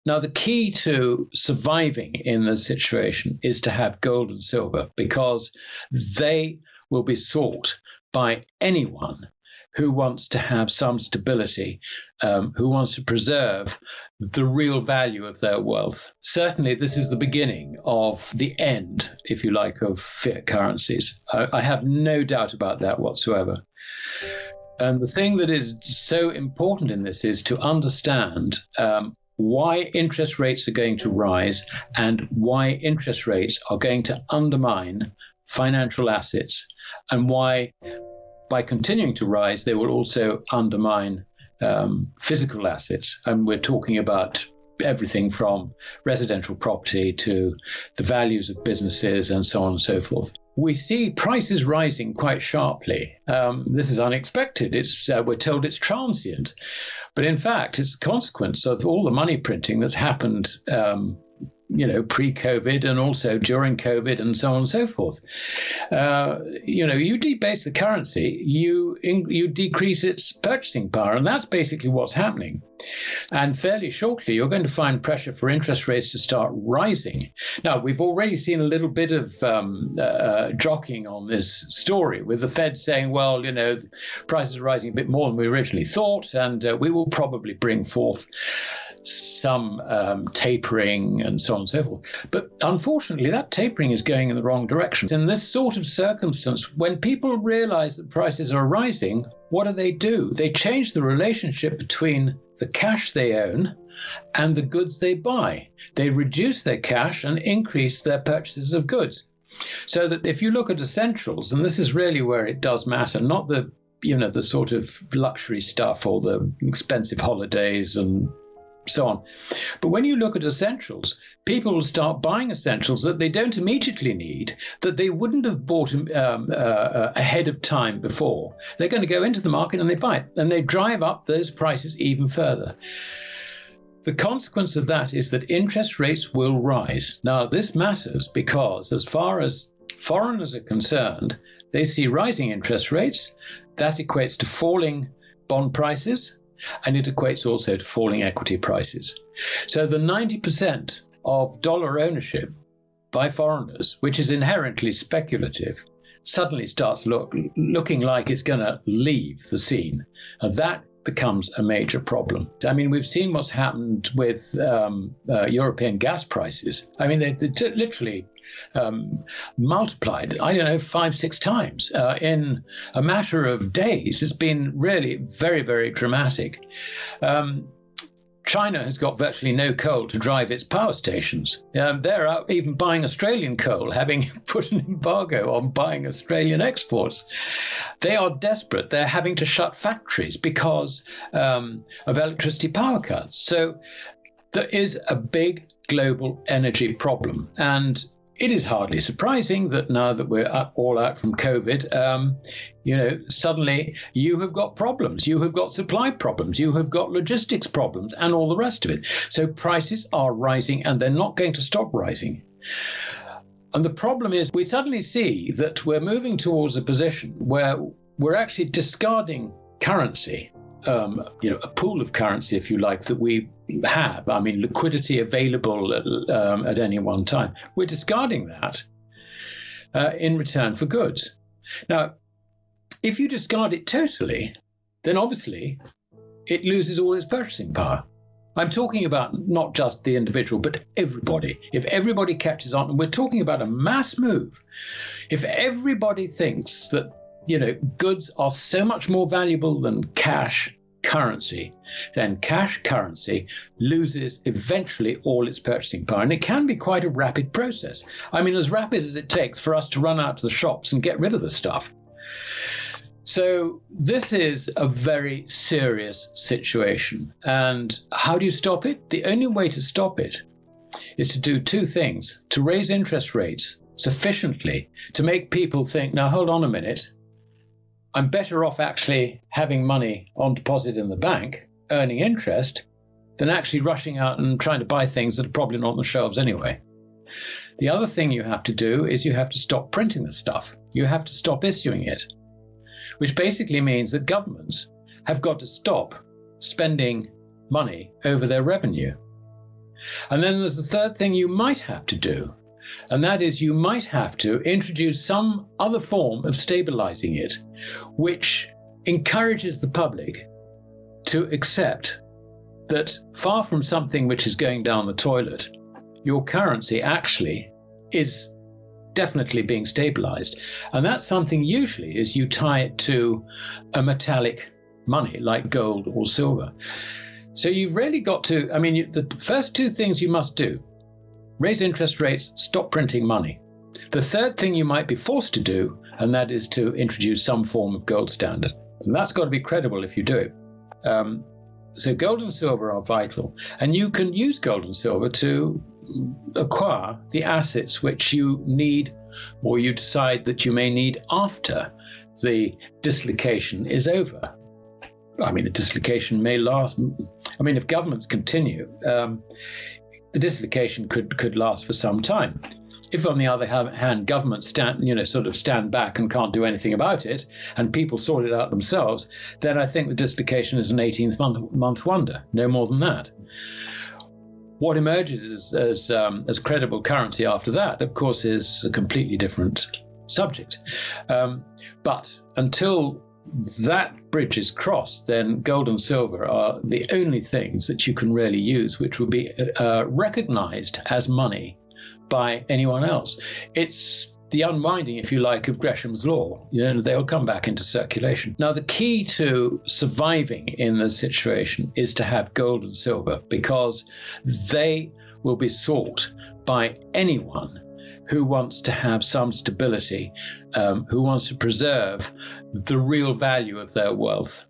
Now, the key to surviving in this situation is to have gold and silver, because they will be sought by anyone who wants to have some stability, who wants to preserve the real value of their wealth. Certainly, this is the beginning of the end, if you like, of fiat currencies. I have no doubt about that whatsoever. And the thing that is so important in this is to understand why interest rates are going to rise and why interest rates are going to undermine financial assets, and why, by continuing to rise, they will also undermine physical assets. And we're talking about everything from residential property to the values of businesses and so on and so forth. We see prices rising quite sharply. This is unexpected. We're told it's transient. But in fact, it's a consequence of all the money printing that's happened pre-COVID and also during COVID and so on and so forth. You debase the currency, you decrease its purchasing power, and that's basically what's happening. And fairly shortly, you're going to find pressure for interest rates to start rising. Now, we've already seen a little bit of jockeying on this story, with the Fed saying, well, prices are rising a bit more than we originally thought, and we will probably bring forth some tapering and so on and so forth. But unfortunately, that tapering is going in the wrong direction. In this sort of circumstance, when people realize that prices are rising, what do? They change the relationship between the cash they own and the goods they buy. They reduce their cash and increase their purchases of goods. So that if you look at essentials, and this is really where it does matter, not the sort of luxury stuff or the expensive holidays and so on. But when you look at essentials, people will start buying essentials that they don't immediately need, that they wouldn't have bought ahead of time before. They're going to go into the market and they buy it, and they drive up those prices even further. The consequence of that is that interest rates will rise. Now, this matters because as far as foreigners are concerned, they see rising interest rates. That equates to falling bond prices, and it equates also to falling equity prices. So the 90% of dollar ownership by foreigners, which is inherently speculative, suddenly starts looking like it's going to leave the scene. And that becomes a major problem. I mean, we've seen what's happened with European gas prices. I mean, they literally multiplied, 5-6 times in a matter of days. It's been really very, very dramatic. China has got virtually no coal to drive its power stations. They're out even buying Australian coal, having put an embargo on buying Australian exports. They are desperate. They're having to shut factories because of electricity power cuts. So there is a big global energy problem. And it is hardly surprising that now that we're all out from COVID, suddenly you have got problems. You have got supply problems. You have got logistics problems and all the rest of it. So prices are rising, and they're not going to stop rising. And the problem is we suddenly see that we're moving towards a position where we're actually discarding currency, a pool of currency, if you like, that we have. I mean, liquidity available at any one time. We're discarding that in return for goods. Now, if you discard it totally, then obviously it loses all its purchasing power. I'm talking about not just the individual, but everybody. If everybody catches on, and we're talking about a mass move, if everybody thinks that goods are so much more valuable than cash currency, then cash currency loses eventually all its purchasing power. And it can be quite a rapid process. I mean, as rapid as it takes for us to run out to the shops and get rid of the stuff. So this is a very serious situation. And how do you stop it? The only way to stop it is to do two things: to raise interest rates sufficiently to make people think, now, hold on a minute, I'm better off actually having money on deposit in the bank, earning interest, than actually rushing out and trying to buy things that are probably not on the shelves anyway. The other thing you have to do is you have to stop printing the stuff. You have to stop issuing it, which basically means that governments have got to stop spending money over their revenue. And then there's the third thing you might have to do, and that is you might have to introduce some other form of stabilizing it, which encourages the public to accept that far from something which is going down the toilet, your currency actually is definitely being stabilized. And that's something usually is you tie it to a metallic money like gold or silver. So you've really got to, the first two things you must do: raise interest rates, stop printing money. The third thing you might be forced to do, and that is to introduce some form of gold standard. And that's got to be credible if you do it. So gold and silver are vital, and you can use gold and silver to acquire the assets which you need, or you decide that you may need after the dislocation is over. The dislocation may last. If governments continue, the dislocation could last for some time. If, on the other hand, governments stand back and can't do anything about it, and people sort it out themselves, then I think the dislocation is an 18th month wonder, no more than that. What emerges as credible currency after that, of course, is a completely different subject. But until that bridge is crossed, then gold and silver are the only things that you can really use, which will be recognized as money by anyone else. It's the unwinding, if you like, of Gresham's law. They'll come back into circulation. Now, the key to surviving in this situation is to have gold and silver, because they will be sought by anyone who wants to have some stability, who wants to preserve the real value of their wealth.